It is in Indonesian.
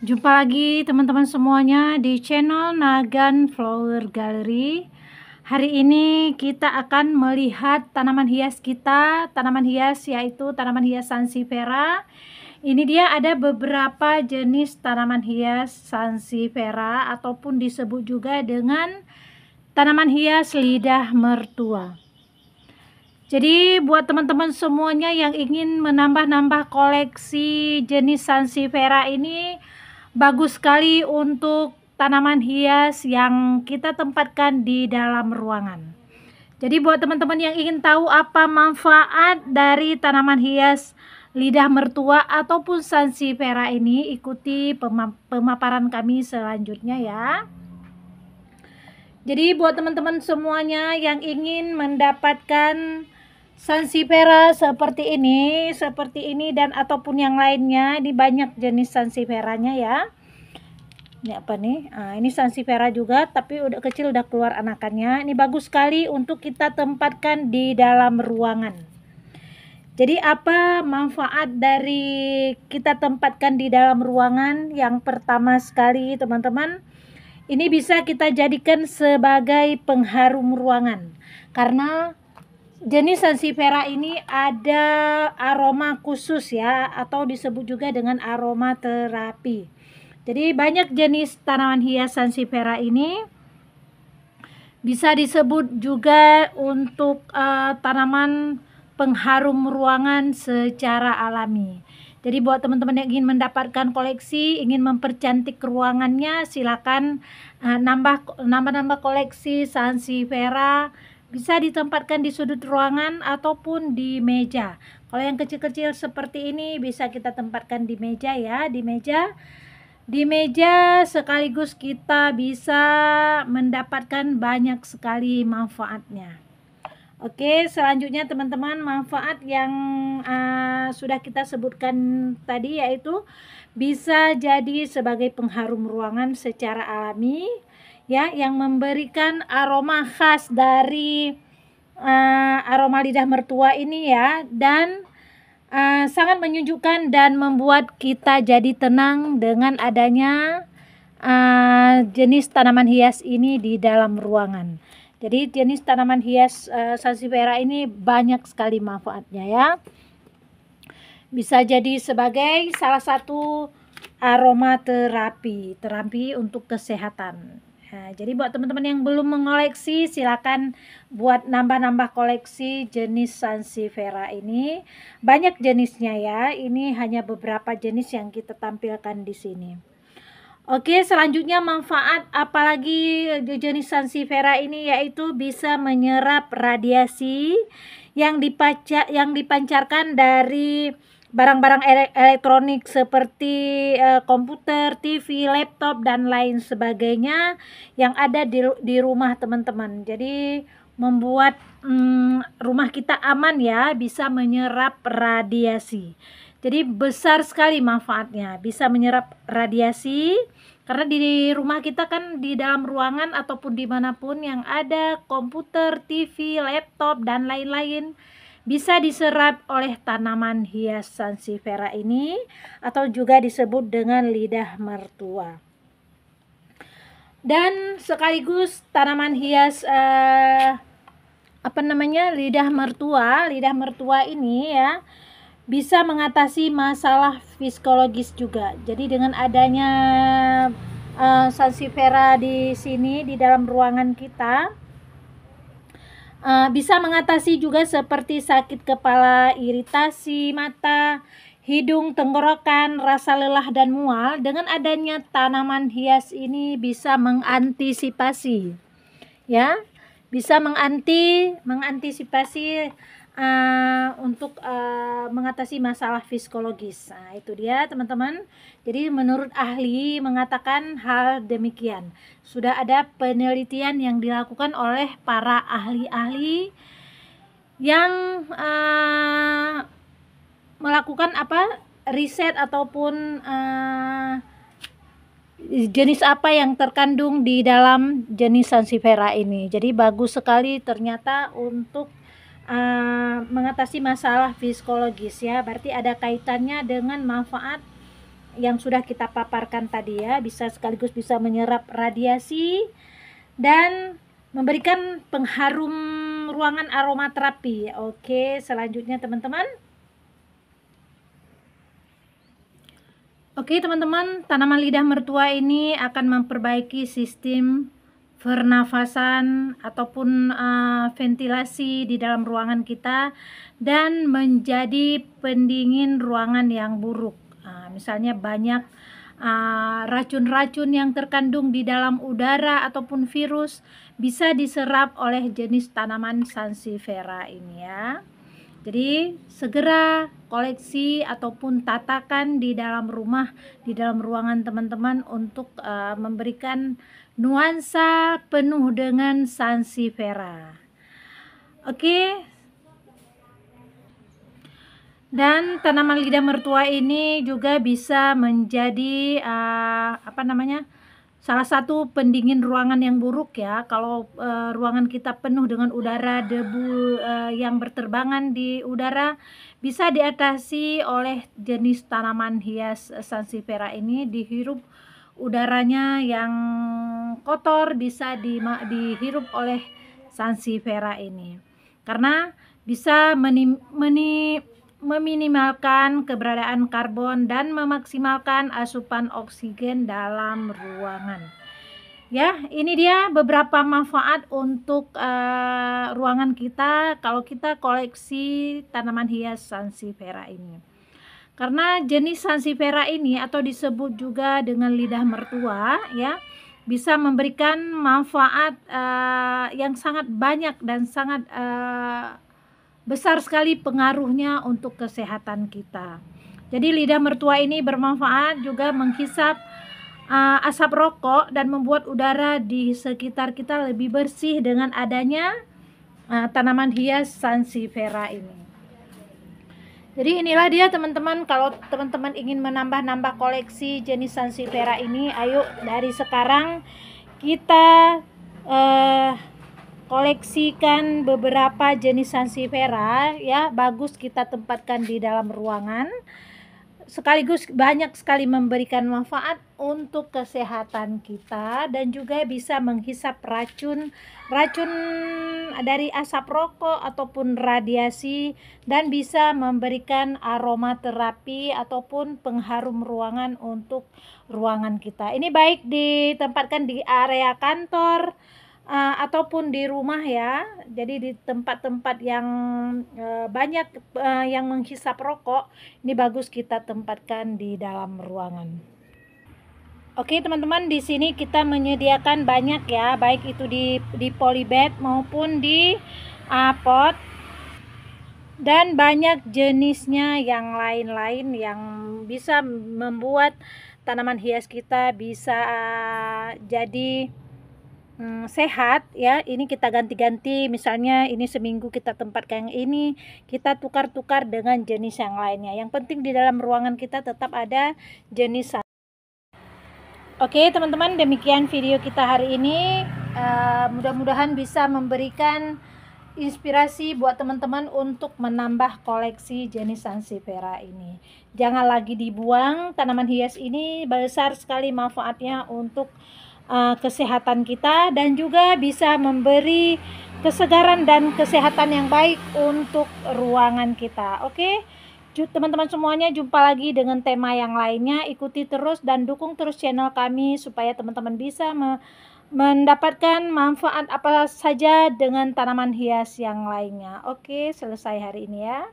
Jumpa lagi teman-teman semuanya di channel Nagan Flower Gallery. Hari ini kita akan melihat tanaman hias kita, tanaman hias yaitu tanaman hias sansevieria. Ini dia ada beberapa jenis tanaman hias sansevieria ataupun disebut juga dengan tanaman hias lidah mertua. Jadi buat teman-teman semuanya yang ingin menambah-nambah koleksi jenis sansevieria ini, bagus sekali untuk tanaman hias yang kita tempatkan di dalam ruangan. Jadi buat teman-teman yang ingin tahu apa manfaat dari tanaman hias lidah mertua ataupun sansevieria ini, ikuti pemaparan kami selanjutnya ya. Jadi buat teman-teman semuanya yang ingin mendapatkan sansevieria seperti ini dan ataupun yang lainnya, ini banyak jenis sansevierianya ya. Ini apa nih? Ini sansevieria juga, tapi udah kecil, udah keluar anakannya. Ini bagus sekali untuk kita tempatkan di dalam ruangan. Jadi apa manfaat dari kita tempatkan di dalam ruangan? Yang pertama sekali teman-teman, ini bisa kita jadikan sebagai pengharum ruangan, karena jenis sansevieria ini ada aroma khusus ya, atau disebut juga dengan aromaterapi. Jadi banyak jenis tanaman hias sansevieria ini bisa disebut juga untuk tanaman pengharum ruangan secara alami. Jadi buat teman-teman yang ingin mendapatkan koleksi, ingin mempercantik ruangannya, silakan nambah koleksi sansevieria. Bisa ditempatkan di sudut ruangan ataupun di meja. Kalau yang kecil-kecil seperti ini bisa kita tempatkan di meja ya, di meja sekaligus kita bisa mendapatkan banyak sekali manfaatnya. Oke, selanjutnya teman-teman, manfaat yang sudah kita sebutkan tadi yaitu bisa jadi sebagai pengharum ruangan secara alami ya, yang memberikan aroma khas dari aroma lidah mertua ini ya, dan sangat menyejukkan dan membuat kita jadi tenang dengan adanya jenis tanaman hias ini di dalam ruangan. Jadi jenis tanaman hias sansevieria ini banyak sekali manfaatnya ya. Bisa jadi sebagai salah satu aromaterapi, terapi untuk kesehatan. Nah, jadi buat teman-teman yang belum mengoleksi, silakan buat nambah-nambah koleksi jenis sansevieria ini. Banyak jenisnya ya. Ini hanya beberapa jenis yang kita tampilkan di sini. Oke, selanjutnya manfaat apalagi jenis sansevieria ini, yaitu bisa menyerap radiasi yang dipancarkan dari barang-barang elektronik seperti komputer, TV, laptop dan lain sebagainya yang ada di rumah teman-teman. Jadi membuat rumah kita aman ya, bisa menyerap radiasi. Jadi besar sekali manfaatnya, bisa menyerap radiasi, karena di rumah kita kan di dalam ruangan ataupun dimanapun yang ada komputer, TV, laptop dan lain-lain, bisa diserap oleh tanaman hias sansevieria ini, atau juga disebut dengan lidah mertua. Dan sekaligus tanaman hias lidah mertua ini ya, bisa mengatasi masalah psikologis juga. Jadi dengan adanya sansevieria di sini di dalam ruangan kita, bisa mengatasi juga seperti sakit kepala, iritasi mata, hidung, tenggorokan, rasa lelah dan mual. Dengan adanya tanaman hias ini bisa mengantisipasi ya, bisa mengantisipasi untuk mengatasi masalah psikologis. Nah, itu dia teman-teman. Jadi menurut ahli mengatakan hal demikian. Sudah ada penelitian yang dilakukan oleh para ahli-ahli yang melakukan riset ataupun jenis apa yang terkandung di dalam jenis sansevieria ini. Jadi bagus sekali ternyata untuk mengatasi masalah psikologis ya. Berarti ada kaitannya dengan manfaat yang sudah kita paparkan tadi ya, bisa sekaligus bisa menyerap radiasi dan memberikan pengharum ruangan aromaterapi. Oke, selanjutnya teman-teman. Oke teman-teman, tanaman lidah mertua ini akan memperbaiki sistem pernafasan ataupun ventilasi di dalam ruangan kita dan menjadi pendingin ruangan yang buruk. Misalnya banyak racun-racun yang terkandung di dalam udara ataupun virus bisa diserap oleh jenis tanaman Sansevieria ini ya. Jadi segera koleksi ataupun tatakan di dalam rumah, di dalam ruangan teman-teman untuk memberikan nuansa penuh dengan Sansevieria. Oke. Dan tanaman lidah mertua ini juga bisa menjadi salah satu pendingin ruangan yang buruk ya. Kalau ruangan kita penuh dengan udara debu yang berterbangan di udara, bisa diatasi oleh jenis tanaman hias Sansevieria ini. Dihirup udaranya yang kotor bisa dihirup oleh Sansevieria ini, karena bisa meminimalkan keberadaan karbon dan memaksimalkan asupan oksigen dalam ruangan. Ya, ini dia beberapa manfaat untuk ruangan kita kalau kita koleksi tanaman hias Sansevieria ini. Karena jenis Sansevieria ini atau disebut juga dengan lidah mertua ya, bisa memberikan manfaat yang sangat banyak dan sangat besar sekali pengaruhnya untuk kesehatan kita. Jadi lidah mertua ini bermanfaat juga menghisap asap rokok dan membuat udara di sekitar kita lebih bersih dengan adanya tanaman hias Sansevieria ini. Jadi inilah dia teman-teman, kalau teman-teman ingin menambah-nambah koleksi jenis Sansevieria ini, ayo dari sekarang kita koleksikan beberapa jenis Sansevieria ya, bagus kita tempatkan di dalam ruangan, sekaligus banyak sekali memberikan manfaat untuk kesehatan kita dan juga bisa menghisap racun dari asap rokok ataupun radiasi, dan bisa memberikan aromaterapi ataupun pengharum ruangan untuk ruangan kita. Ini baik ditempatkan di area kantor ataupun di rumah ya. Jadi di tempat-tempat yang banyak yang menghisap rokok, ini bagus kita tempatkan di dalam ruangan. Oke teman-teman, di sini kita menyediakan banyak ya, baik itu di polybag maupun di pot, dan banyak jenisnya yang lain-lain yang bisa membuat tanaman hias kita bisa jadi sehat ya. Ini kita ganti-ganti, misalnya ini seminggu kita tempatkan yang ini, kita tukar-tukar dengan jenis yang lainnya. Yang penting di dalam ruangan kita tetap ada jenis. Oke teman-teman, demikian video kita hari ini. Mudah-mudahan bisa memberikan inspirasi buat teman-teman untuk menambah koleksi jenis Sansevieria ini. Jangan lagi dibuang, tanaman hias ini besar sekali manfaatnya untuk kesehatan kita, dan juga bisa memberi kesegaran dan kesehatan yang baik untuk ruangan kita. Oke, teman-teman semuanya, jumpa lagi dengan tema yang lainnya. Ikuti terus dan dukung terus channel kami supaya teman-teman bisa mendapatkan manfaat apa saja dengan tanaman hias yang lainnya. Oke, selesai hari ini ya.